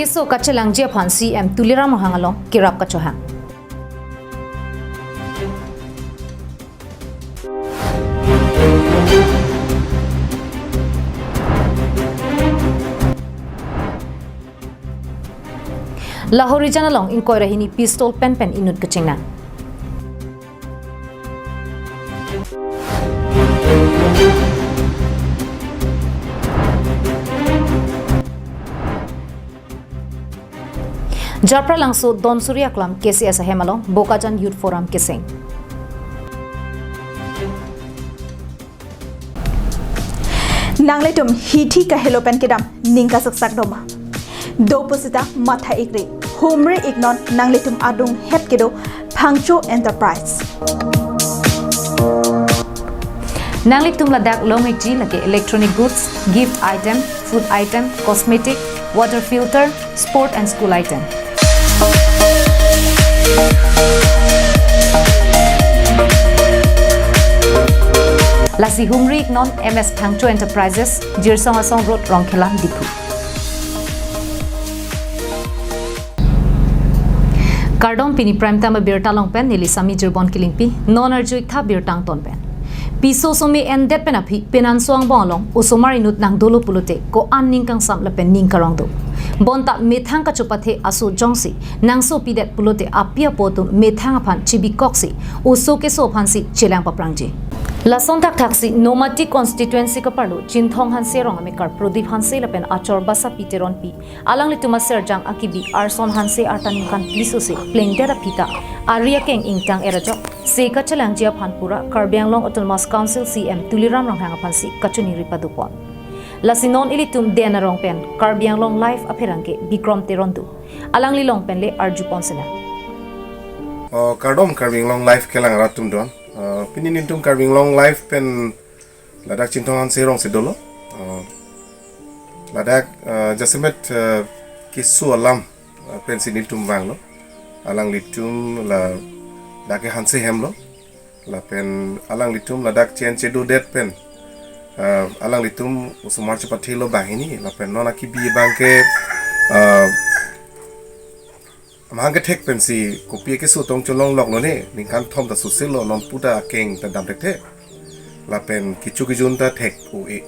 Keso kachelang je phan CM tuliram hangalong kirap kachohang Lahore janalong inkoy rahini pistol pen inut kachingna Japra langso Don Surya Klam KCS Hemalong Bokajan Youth Forum Kising Nangletum hiti ka helopen kedam ningka saksak doma Doposita matha ikri Humre ignon nangletum adung het kedo Pangcho Enterprise Nangletum ladak longik ji lake electronic goods, gift item, food item, cosmetic, water filter, sport and school item. Lasi Humri non MS Pangcho Enterprises, Jirsong Asong Road, Rongkhela, Dipu. Kardong pini prime time birta long pen nili sami jirbon kilingpi non arjuik tha birtang ton pen. Piso somi endet pen api penan suang bolong usomar inut nang dolo pulute ko anning kang sam lepen ning karong do. Bonta methang ka chupathe asu jongsi nangso pidet pulute apia potu methang aphan chibi koksi uso ke so phansi chelang paprangji. Lason tak taksi nomati constituency ka parlo jinthong han serong ame kar prodip han se lepen achor basa piteron pi alang lituma serjang akibi arson han se artaning kan pliso se plengdera pita aria keng ingtang erajo se ka chelang jia phanpura karbianglong autonomous council CM tuliram rong hang phansi kachuni ripadupon Lasinon ilitum dena rong pen Karbianglong life apherangke Bikrom Terondu alang lilong pen le arju ponsena Kardom Karbianglong life kelang ratum don pininintum Karbianglong life pen ladak cintongan serong sedolo ladak jasemet kisu alam pen sinitum banglo alang litum la dake hanse hemlo la pen alang litum ladak chen chedu det pen alang litum usumar cepati lo bahini la pen nona ki bi bangke amhang tek pensi kopi ke su tong cholong lok lo ne ningkan thom ta susilo non puta keng ta dam tek la pen kichu kijun ta tek u e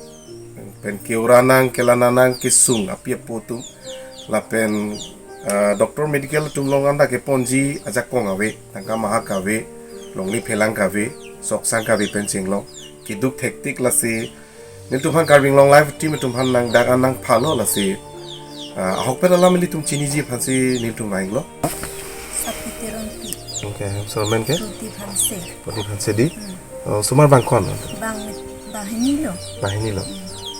pen kiuranang kelananang kisung apia potu la pen doktor medical tumlong anda ke ponji ajak kong awe tangka mahakawe longli phelang kawe soksang kawe pen chinglong kiduk tektik la si Niltumhan Karbianglong live team tumhan nang dagan nang phalo la si ahok pe la mili tum chini ji phansi niltum maing lo sapiteron pi okay so men ke poti phanse di sumar bang kon bahini lo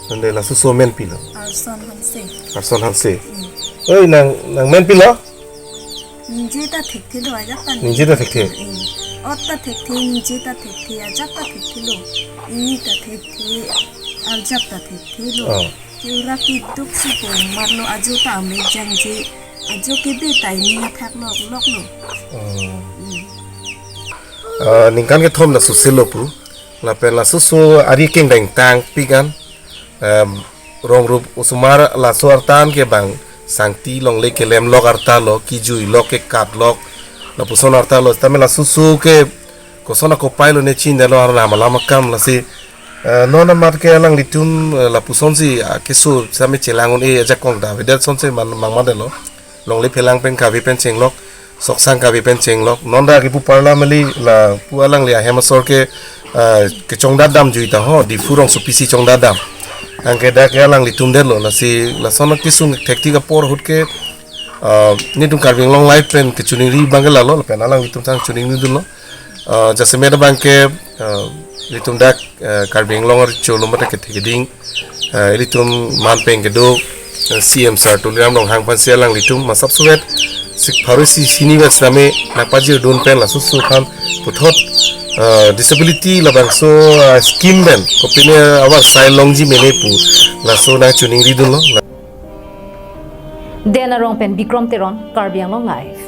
nande la su so men pi lo arson hanse oi nang men pi lo ninje ta thekthi lo aja ta ninje ta thekthi otta thekthi ninje ta thekthi aja ta thekthi lo ini ta thekthi aja ta thekthi lo Kira ki duk si ko marlo ajo ta me jangje ajo ke be tai ni thak lok lo ningkan ke thom la su selopu la pen la su ari keng dang tang pigan rong rup usumar la su artan ke bang sangti long le ke lem lok arta lo ki jui lok ke kat lok la puson arta lo tame la su ke kosona ko pailo ne chin de lo arna malama kam la si nona mat ke alang litum la puson si kesu same chelangon e aja kong da vedat son se mangma de lo long le phelang pen ka vi pen chenglok soksang ka vi pen chenglok nonda ki pu parla mali la pu alang le hemasor ke chongda dam jui ta ho di furong su pisi chongda dam ang ke da ke alang litum de lo la si la son kisung tekti ka por hut ke ni tum Karbianglong life pen ke chuning ri bangala lo pen alang litum sang chuning ni dun lo jase meda bang ke litum dak Karbianglong ar cholum mata ke thigiding litum man peng ke do CM sir tuliram long hang pan selang litum masap suwet sik pharusi sini wes name napaji don pen la susu khan puthot disability labang so scheme ben kopine awar sai longji mele pu la so na chuning ri dun lo Dena rong pen Bikrom Teron Karbianglong live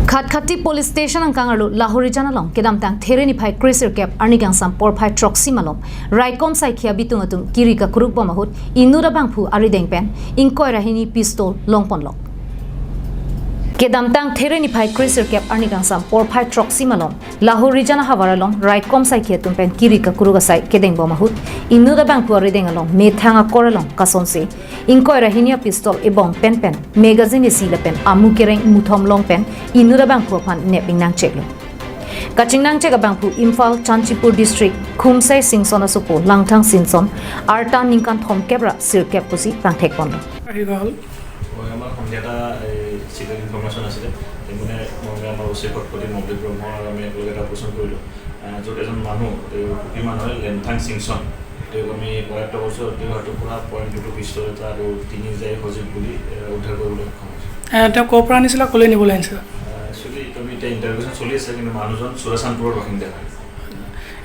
Khatkhati police station ang kangalu Lahori janalong kedam tang thereni phai crazer cap arnigang sam por phai troxy malom raikom sai khia bitung atum kirika kuruk bomahut inura bangphu arideng pen inkoi rahini pistol longpon lok kedam tang thereni phai crazer cap arnigang sam por phai troxy malom Lahori jana hawaralong raikom sai khia tum pen kirika kuruga sai kedeng bomahut inura bangphu arideng along me thanga koralong kasonse inkoi rahinia pistol ebong pen magazine sila pen amu kereng muthom long pen inura bangphu phan neping nang cheklo kaching nang cheka bangphu Imphal Chanchipur district khumsai singson asupo langthang sinson arta ningkan thom kebra sirkep pusi pangthek ponlo আহিগল মই আমাৰ সন্ধিয়াটা civil information আছিলে মানে মই আমাৰ ওচৰত প্ৰতি মৌলিক ব্ৰহ্মৰ আমি একেলগে এটা অপাৰেশ্যন কৰিলোঁ য'ত এজন মানুহ কুকি মানুহ লেনথাং সিংচন তেওঁক আমি কৰায়ত্ব কৰিছোঁ তেওঁ হয়তো পুৰা .22 পিষ্টল এটা আৰু 3 জাই সজীৱ বুলি উদ্ধাৰ কৰিবলৈ সক্ষম হৈছে তেওঁ ক'ৰ পৰা আনিছিলে ক'লৈ নিবলৈ আনিছিলে একচুৱেলি তুমি এতিয়া ইণ্টাৰভিউশ্যন চলি আছে কিন্তু মানুহজন চুৰাচানপুৰৰ বাসিন্দা হয়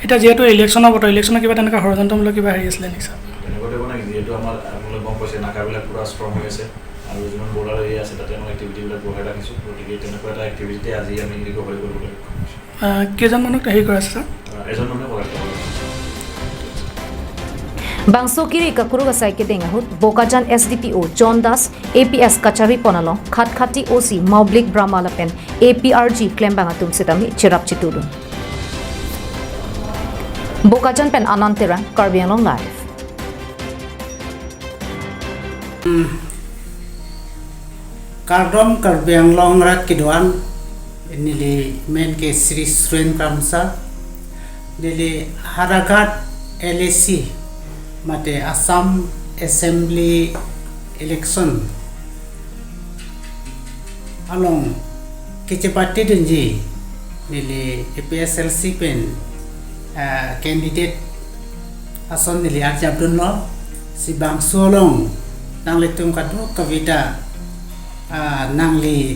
এতিয়া যিহেতু ইলেকশ্যনৰ বতৰ ইলেকশ্যনৰ কিবা তেনেকুৱা ষড়যন্ত্ৰমূলক কিবা হেৰি আছিলে নেকি ছাৰ তেনেকুৱা টাইপৰ নাই যিহেতু আমাৰ আপোনালোকে গম পাইছে নাকাবিলাক পুৰা ষ্ট্ৰং হৈ আছে আৰু যিমান বৰ্ডাৰ এৰিয়া আছে তাতে আমাৰ এক্টিভিটিবিলাক বঢ়াই ৰাখিছোঁ গতিকে তেনেকুৱা এটা এক্টিভিটিতে আজি আমি ৰিকভাৰী কৰিবলৈ সক্ষম হৈছোঁ কেইজন মানুহক হেৰি কৰা আছে ছাৰ এজন মানুহে কৰায়ত্ব কৰিছে Bangsokiri kakuruga sai kedeng ahut Bokajan SDPO John Das APS Kachari Ponalong Khatkhati OC Maublik Brahmalapen APRG claim bangatum setami chirap chitudun Bokajan pen Anantera Karbianglong live Kardom Karbianglong rat kiduan nili men ke Sri Sren Kamsa nili Haragat LAC mate Assam Assembly election along kichepati denji nili APSLC pen candidate ason nili Arjabdunlo si Bangsolong nangletum kadu kavita nangli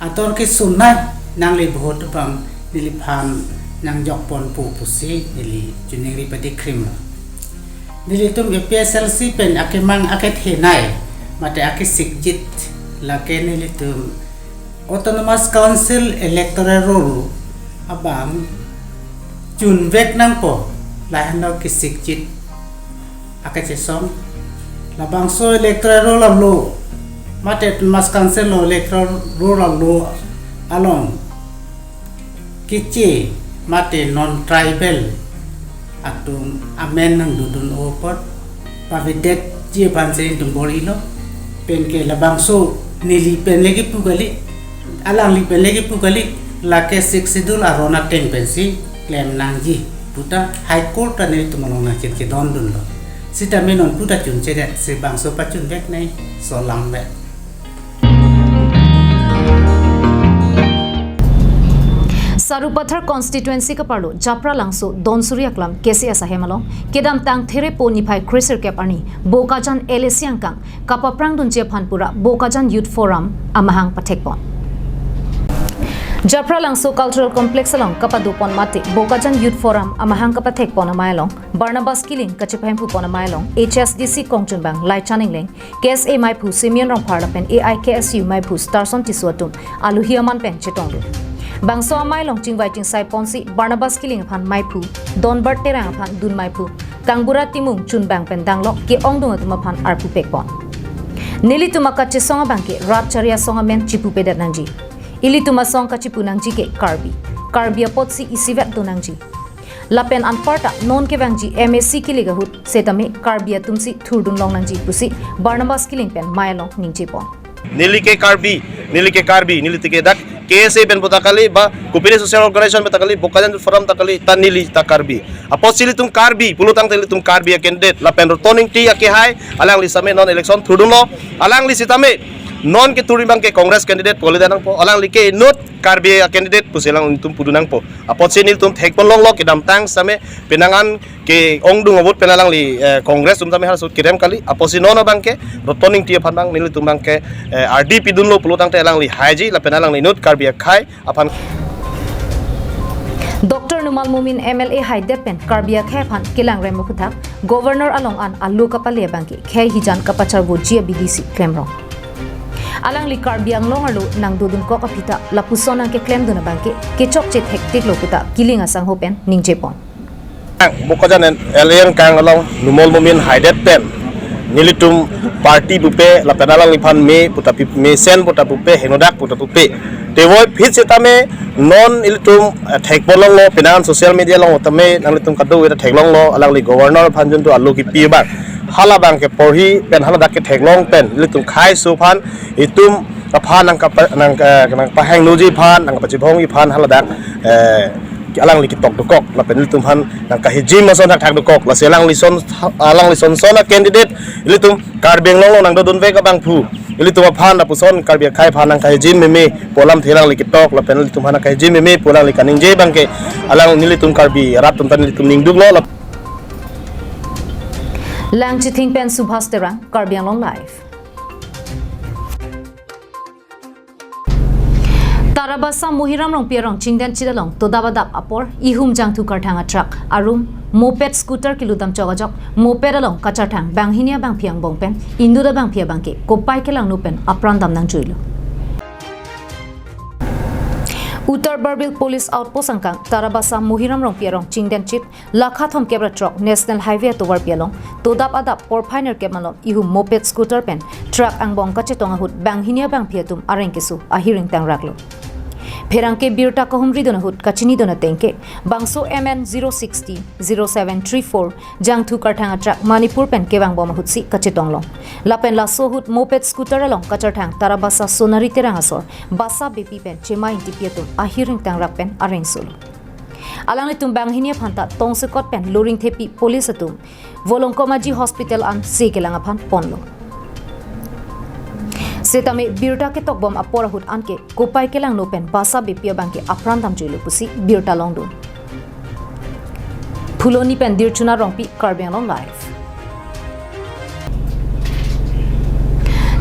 ator ke sunat nangli bhot bang nili pham nang jokpon pu pusi nili juningri pati krim nili tum APSLC pen akemang aket henai mate akisikjit lake nili tum autonomous council electoral roll abang jun vek nang po lahano kisikjit akachesom labang so electoral roll amlo mate mas council lo electoral roll amlo along kichi mate non tribal atung amen nang dudun opot pavidet je banse dumbori lo pen ke labang so nili pen legi pugali alang li pen legi pugali lake siksidul arona teng pensi claim nangji puta high court ane tumalong na ke don dun lo sita menon puta chun chede se bangso pachun bek nai so lang be Sarupathar constituency ka parlo Japra langso Donsuri aklam kesi asa hemalong kedam tang there po niphai crazer cap ani Bokajan LAC angkang kapaprang dun je phanpura Bokajan Youth Forum amahang pathekpon Japra langso cultural complex along kapadupon mate Bokajan Youth Forum amahang kapathekpon amailong Barnabas Kiling kachiphaimpu pon amailong HSDC Kongchunbang Lai Chaningleng KSA Maipu Simeon Rongpharlapen AIKSU Maipu Starson Tiswatum Aluhiaman pen chetonglu Bangso amai long chingwai chingsai ponsi Barnabas Kiling phan Maipu Donbert terang phan Dun Maipu Kangbura Timung Chunbang pen danglok ke ongdung atuma phan Arpu Pekpon Nili tuma kache songa bangke Rat Charia songa men Chipu pedat nangji Ili tuma song kachipu nangji ke Karbi apotsi isivet do nangji Lapen anparta non ke bangji MSC kiliga hut setame Karbi tumsi thurdun long nangji pusi Barnabas Kiling pen mailong ningji pon Nili ke Karbi nili tike dak KSA pen botakali ba Kupili Social Organization botakali Bokajan Forum takali tanili ta Karbi aposili tum Karbi pulutang tili tum Karbi a candidate la pen rotoning ti ake hai alang li same non election thudun lo alang li sitame non ke turibang ke Congress candidate polidanang po alang li ke not Karbi a candidate pusilang tum pudunang po aposili tum thekpon long lo ke damtang same penangan ke ongdung obut penalang li Congress tum same hasut kirem kali aposi non bang ke rotoning ti phanbang nili tum bang ke RDP dun lo pulutang te alang li haji la penalang li not Karbi a khai apan Dr. Numal Mumin MLA Haidepen Karbia Khephan Kilang Remukuthak Governor along an Alu Kapale Banki Khe Hijan Kapachar Bojia BDC Klemrong alang li karbiang long arlo nang dudun ko kapita lapuson ang ke claim duna bangke ke chok che hektik lokuta kiling asang hopen ning jepon bukajan alien kang along numol momin haidet pen nilitum party bupe la penalang lipan me putapi me sen putapupe henodak putapupe tewoi phit setame non ilitum thekbolong lo penan social media long tame nalitum kadu eta theklong lo alang li governor phanjun tu alu ki pi bak hala bang ke porhi pen hala dak ke theklong pen ilitum khai su phan itum phan nang pa hang nuji phan nang pa chibhong i phan hala dak alang li kitok dukok la pen ilitum phan nang ka hijim mason thak dukok la selang li son sona candidate ilitum karbeng long nang dodun ve ka bang phu ilitum phan na puson karbia khai phan nang ka hijim meme polam thelang li kitok la pen ilitum phan ka hijim meme polang li kaning je bang ke alang nilitum karbi rap tum tan ilitum ning duk lo la lang chithing pen subhas terang karbiang long life Tarabasa Muhiram rong pierong chingden chidalong todabadap apor ihum jang thu karthanga truck arum moped scooter kiludam chogajok moped along kacharthang banghinia bang phiang bongpen indura bang phia bangke kopai kelang nupen aprandam nang chuilo Uttar Barbil Police Outpost angkang Tarabasa Muhiram rong pierong chingden chit lakhathom kebra truck National Highway tower pialong todap adap por pioneer kemalom ihum moped scooter pen truck ang bong kachetonga hut banghinia bang phiatum arengkesu ahiring tang raklo Perangke birta kahumri dona hut kachini dona tengke bangso MN 060 0734 jangthu karthanga truck Manipur pen kewang bom hutsi kachetonglong lapen la so hut moped scooter along kacharthang Tarabasa Sonari terang asor basa BP pen chema intipiatum ahiring tang rak pen arengsul alang litum banghinia phanta tongsekot pen luring thepi police atum volongkomaji hospital an sekelang aphan ponlo Setame birta ke tokbom apora hut anke kopai kelang nopen basa bepia bangke aprandam juilu pusi birta longdun Phuloni pen dirchuna rongpi karbiang long life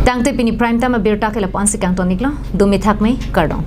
Tangte pini prime time birta ke lapan sikang tonikla dumi thakme kardong